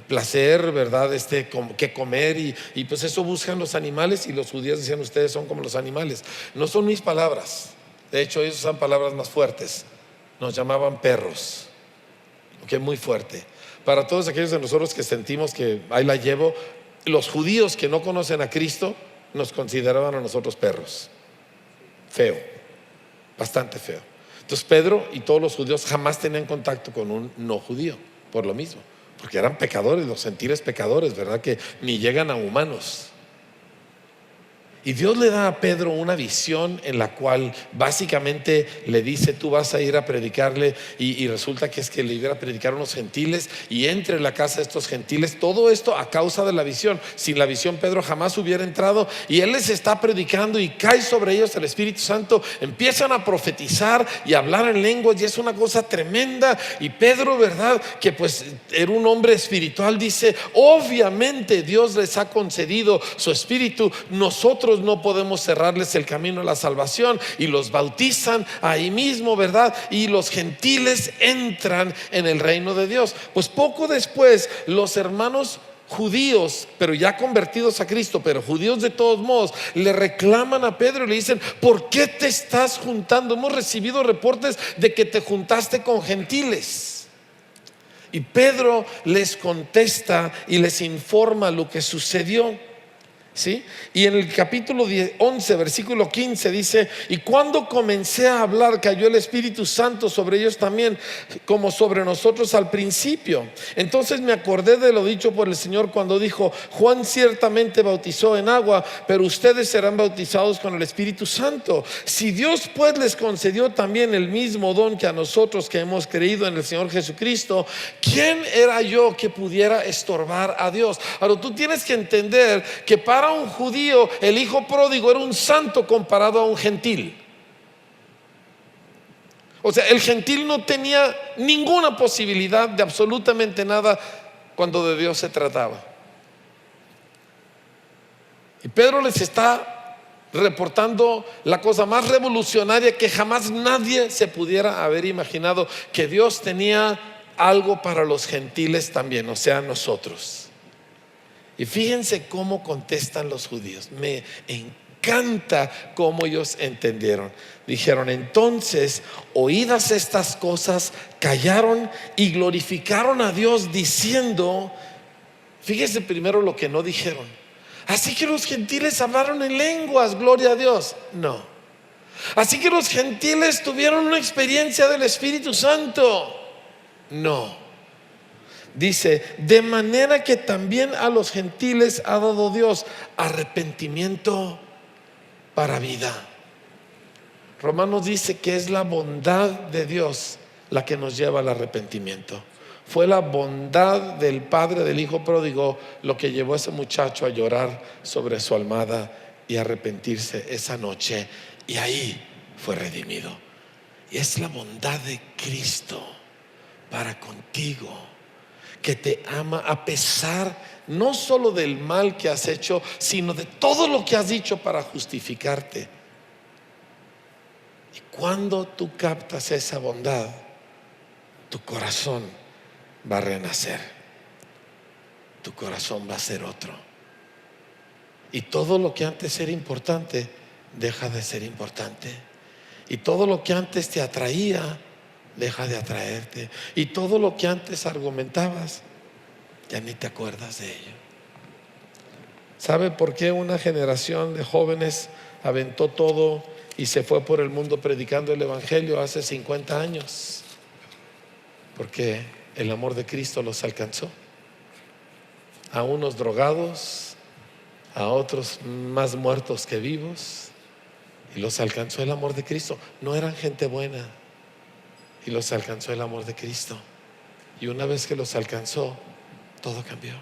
placer, ¿verdad? Que comer y pues eso buscan los animales, y los judíos decían: ustedes son como los animales. No son mis palabras, de hecho ellos usan palabras más fuertes, nos llamaban perros, que muy fuerte. Para todos aquellos de nosotros que sentimos que ahí la llevo, los judíos que no conocen a Cristo nos consideraban a nosotros perros. Feo, bastante feo. Entonces Pedro y todos los judíos jamás tenían contacto con un no judío, por lo mismo, porque eran pecadores, los gentiles pecadores, ¿verdad? Que ni llegan a humanos. Y Dios le da a Pedro una visión en la cual básicamente le dice: tú vas a ir a predicarle, y resulta que es que le iba a predicar a unos gentiles, y entre en la casa de estos gentiles. Todo esto a causa de la visión. Sin la visión Pedro jamás hubiera entrado, y él les está predicando y cae sobre ellos el Espíritu Santo. Empiezan a profetizar y a hablar en lenguas, y es una cosa tremenda. Y Pedro, ¿verdad? Que pues era un hombre espiritual, dice: obviamente Dios les ha concedido su Espíritu, nosotros no podemos cerrarles el camino a la salvación, y los bautizan ahí mismo, ¿verdad? Y los gentiles entran en el reino de Dios. Pues poco después los hermanos judíos, pero ya convertidos a Cristo, pero judíos de todos modos, le reclaman a Pedro y le dicen: ¿por qué te estás juntando? Hemos recibido reportes de que te juntaste con gentiles. Y Pedro les contesta y les informa lo que sucedió. ¿Sí? Y en el capítulo 11, versículo 15 dice: y cuando comencé a hablar, cayó el Espíritu Santo sobre ellos también, como sobre nosotros al principio. Entonces me acordé de lo dicho por el Señor cuando dijo: Juan ciertamente bautizó en agua, pero ustedes serán bautizados con el Espíritu Santo. Si Dios pues les concedió también el mismo don que a nosotros que hemos creído en el Señor Jesucristo, ¿quién era yo que pudiera estorbar a Dios? Ahora tú tienes que entender que para un judío el hijo pródigo era un santo comparado a un gentil. O sea, el gentil no tenía ninguna posibilidad de absolutamente nada cuando de Dios se trataba. Y Pedro les está reportando la cosa más revolucionaria que jamás nadie se pudiera haber imaginado: que Dios tenía algo para los gentiles también, o sea, nosotros. Y fíjense cómo contestan los judíos. Me encanta cómo ellos entendieron. Dijeron: entonces, oídas estas cosas, callaron y glorificaron a Dios diciendo. Fíjense primero lo que no dijeron: así que los gentiles hablaron en lenguas, gloria a Dios. No. Así que los gentiles tuvieron una experiencia del Espíritu Santo. No. Dice: de manera que también a los gentiles ha dado Dios arrepentimiento para vida. Romanos dice que es la bondad de Dios la que nos lleva al arrepentimiento. Fue la bondad del padre del hijo pródigo lo que llevó a ese muchacho a llorar sobre su almohada y arrepentirse esa noche, y ahí fue redimido. Y es la bondad de Cristo para contigo, que te ama a pesar no solo del mal que has hecho, sino de todo lo que has dicho para justificarte. Y cuando tú captas esa bondad, tu corazón va a renacer, tu corazón va a ser otro, y todo lo que antes era importante deja de ser importante, y todo lo que antes te atraía deja de atraerte, y todo lo que antes argumentabas ya ni te acuerdas de ello. ¿Sabe por qué una generación de jóvenes aventó todo y se fue por el mundo predicando el evangelio hace 50 años? Porque el amor de Cristo los alcanzó. A unos drogados, a otros más muertos que vivos, y los alcanzó el amor de Cristo. No eran gente buena, y los alcanzó el amor de Cristo. Y una vez que los alcanzó, todo cambió.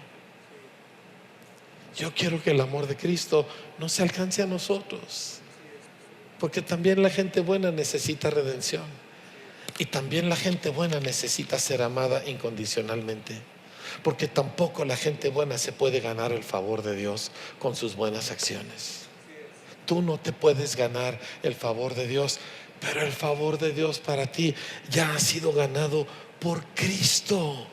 Yo quiero que el amor de Cristo nos alcance a nosotros, porque también la gente buena necesita redención, y también la gente buena necesita ser amada incondicionalmente, porque tampoco la gente buena se puede ganar el favor de Dios con sus buenas acciones. Tú no te puedes ganar el favor de Dios Pero el favor de Dios para ti ya ha sido ganado por Cristo,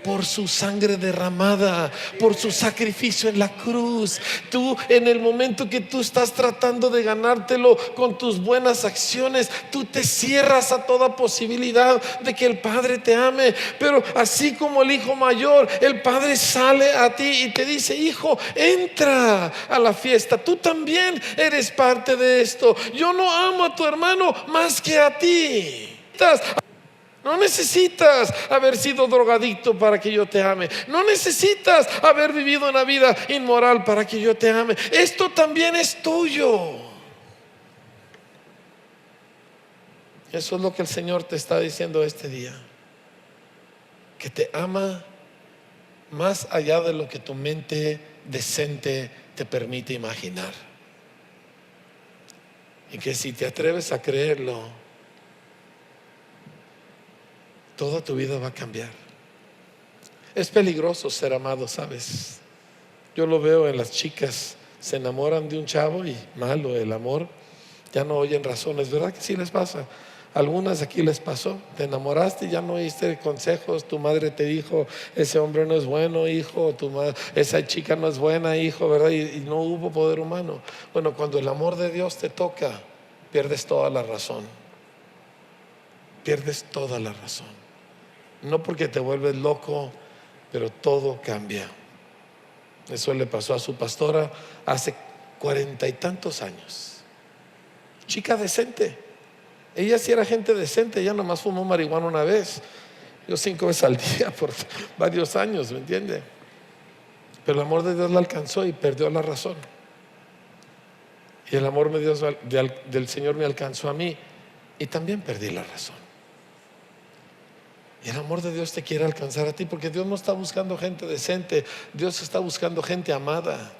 por su sangre derramada, por su sacrificio en la cruz. Tú, en el momento que tú estás tratando de ganártelo con tus buenas acciones, tú te cierras a toda posibilidad de que el Padre te ame. Pero así como el hijo mayor, el Padre sale a ti y te dice: hijo, entra a la fiesta, tú también eres parte de esto. Yo no amo a tu hermano más que a ti. No necesitas haber sido drogadicto para que yo te ame. No necesitas haber vivido una vida inmoral para que yo te ame. Esto también es tuyo. Eso es lo que el Señor te está diciendo este día, que te ama más allá de lo que tu mente decente te permite imaginar. Y que si te atreves a creerlo, toda tu vida va a cambiar. Es peligroso ser amado, ¿sabes? Yo lo veo en las chicas, se enamoran de un chavo y malo el amor, ya no oyen razones. ¿Verdad que sí les pasa? Algunas aquí les pasó, te enamoraste y ya no oíste consejos. Tu madre te dijo: ese hombre no es bueno, hijo. Esa chica no es buena, hijo, ¿verdad? Y no hubo poder humano. Bueno, cuando el amor de Dios te toca, pierdes toda la razón. Pierdes toda la razón. No porque te vuelves loco, pero todo cambia. Eso le pasó a su pastora hace 40 y tantos años. Chica decente. Ella sí era gente decente. Ella nomás fumó marihuana una vez. Yo 5 veces al día por varios años, ¿me entiende? Pero el amor de Dios la alcanzó y perdió la razón. Y el amor de Dios del Señor me alcanzó a mí y también perdí la razón. Y el amor de Dios te quiere alcanzar a ti, porque Dios no está buscando gente decente, Dios está buscando gente amada.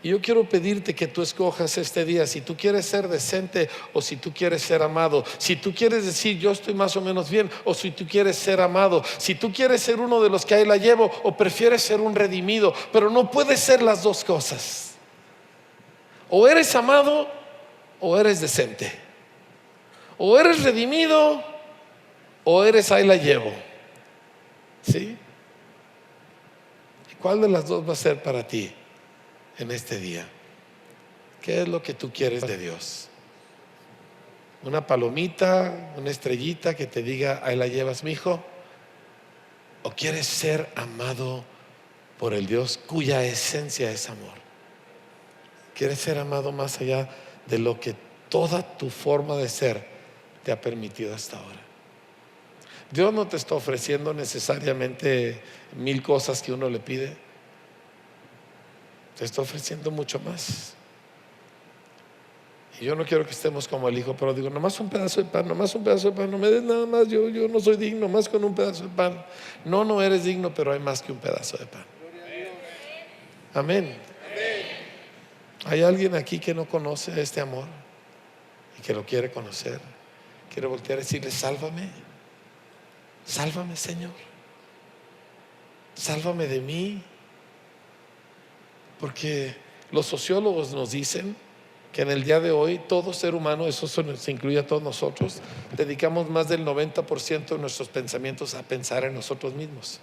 Y yo quiero pedirte que tú escojas este día si tú quieres ser decente o si tú quieres ser amado. Si tú quieres decir: yo estoy más o menos bien, o si tú quieres ser amado. Si tú quieres ser uno de los que ahí la llevo, o prefieres ser un redimido. Pero no puedes ser las dos cosas. O eres amado o eres decente. O eres redimido o eres ahí la llevo. ¿Sí? ¿Cuál de las dos va a ser para ti en este día? ¿Qué es lo que tú quieres de Dios? ¿Una palomita, una estrellita que te diga: ahí la llevas, mijo? ¿O quieres ser amado por el Dios cuya esencia es amor? ¿Quieres ser amado más allá de lo que toda tu forma de ser te ha permitido hasta ahora? Dios no te está ofreciendo necesariamente 1000 cosas que uno le pide. Te está ofreciendo mucho más. Y yo no quiero que estemos como el hijo pródigo: nomás un pedazo de pan, nomás un pedazo de pan, no me des nada más, yo no soy digno, más con un pedazo de pan. No eres digno, pero hay más que un pedazo de pan. Amén. ¿Hay alguien aquí que no conoce este amor y que lo quiere conocer? Quiere voltear y decirle: sálvame. Sálvame, Señor. Sálvame de mí. Porque los sociólogos nos dicen que en el día de hoy todo ser humano, eso se incluye a todos nosotros, dedicamos más del 90% de nuestros pensamientos a pensar en nosotros mismos.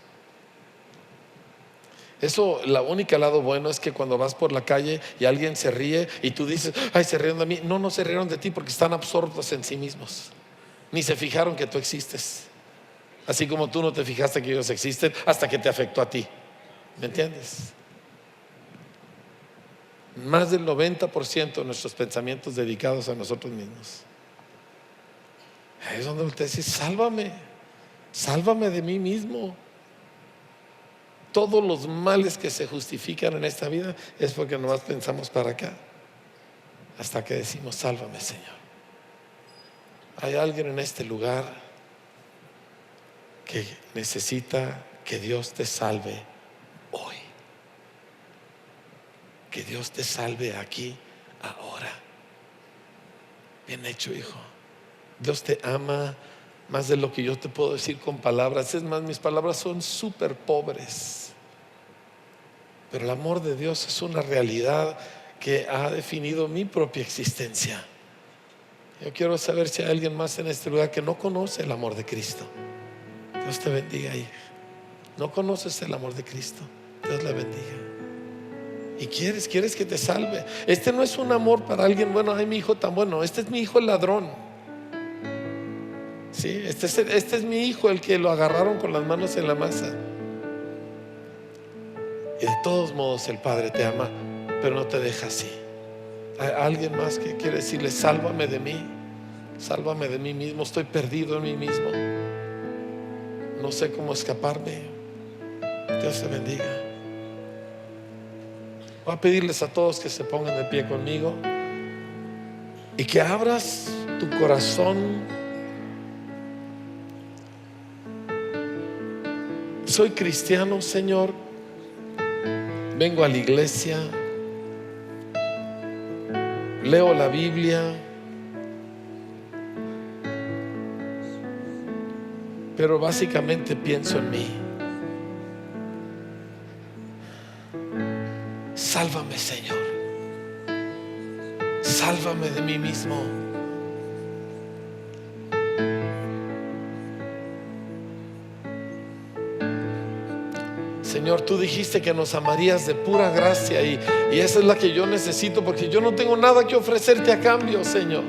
Eso, la única lado bueno es que cuando vas por la calle y alguien se ríe y tú dices: ay, se rieron de mí. No se rieron de ti, porque están absortos en sí mismos. Ni se fijaron que tú existes. Así como tú no te fijaste que ellos existen hasta que te afectó a ti. ¿Me entiendes? Más del 90% de nuestros pensamientos dedicados a nosotros mismos. Ahí es donde usted dice: sálvame. Sálvame de mí mismo. Todos los males que se justifican en esta vida es porque nomás pensamos para acá, hasta que decimos: sálvame, Señor. Hay alguien en este lugar que necesita que Dios te salve hoy. Que Dios te salve aquí, ahora. Bien hecho, hijo. Dios te ama más de lo que yo te puedo decir con palabras. Es más, mis palabras son súper pobres. Pero el amor de Dios es una realidad que ha definido mi propia existencia. Yo quiero saber si hay alguien más en este lugar que no conoce el amor de Cristo. Dios te bendiga ahí. No conoces el amor de Cristo. Dios la bendiga. Y quieres que te salve. Este no es un amor para alguien bueno. Ay, mi hijo tan bueno. Este es mi hijo el ladrón. Sí, este es mi hijo, el que lo agarraron con las manos en la masa. Y de todos modos el Padre te ama, pero no te deja así. Hay alguien más que quiere decirle: sálvame de mí, sálvame de mí mismo. Estoy perdido en mí mismo, no sé cómo escaparme. Dios te bendiga. Voy a pedirles a todos que se pongan de pie conmigo y que abras tu corazón. Soy cristiano, Señor, vengo a la iglesia, leo la Biblia, pero básicamente pienso en mí. Sálvame, Señor, sálvame de mí mismo. Señor, tú dijiste que nos amarías de pura gracia, y esa es la que yo necesito, porque yo no tengo nada que ofrecerte a cambio, Señor.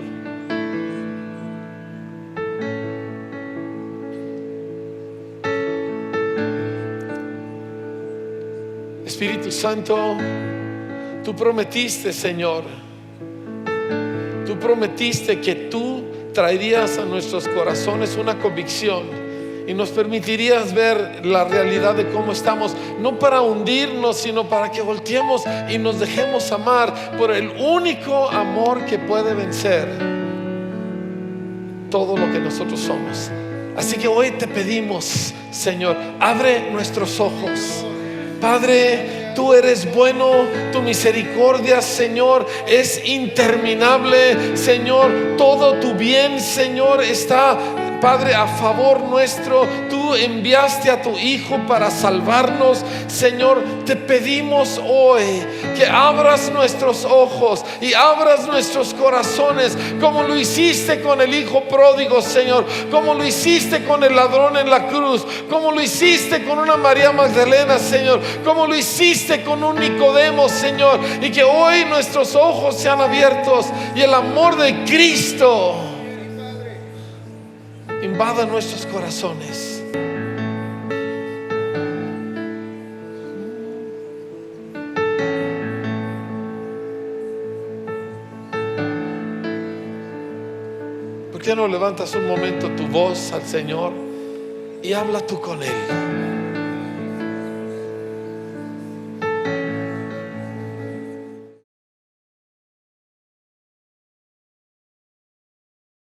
Espíritu Santo, tú prometiste, Señor, tú prometiste que tú traerías a nuestros corazones una convicción y nos permitirías ver la realidad de cómo estamos, no para hundirnos, sino para que volteemos y nos dejemos amar por el único amor que puede vencer todo lo que nosotros somos. Así que hoy te pedimos, Señor, abre nuestros ojos. Padre, tú eres bueno, tu misericordia, Señor, es interminable. Señor, todo tu bien, Señor, está, Padre, a favor nuestro. Tú enviaste a tu Hijo para salvarnos. Señor, te pedimos hoy que abras nuestros ojos y abras nuestros corazones, como lo hiciste con el Hijo pródigo, Señor, como lo hiciste con el ladrón en la cruz, como lo hiciste con una María Magdalena, Señor, como lo hiciste con un Nicodemo, Señor, y que hoy nuestros ojos sean abiertos y el amor de Cristo invada nuestros corazones. ¿Por qué no levantas un momento tu voz al Señor y habla tú con Él?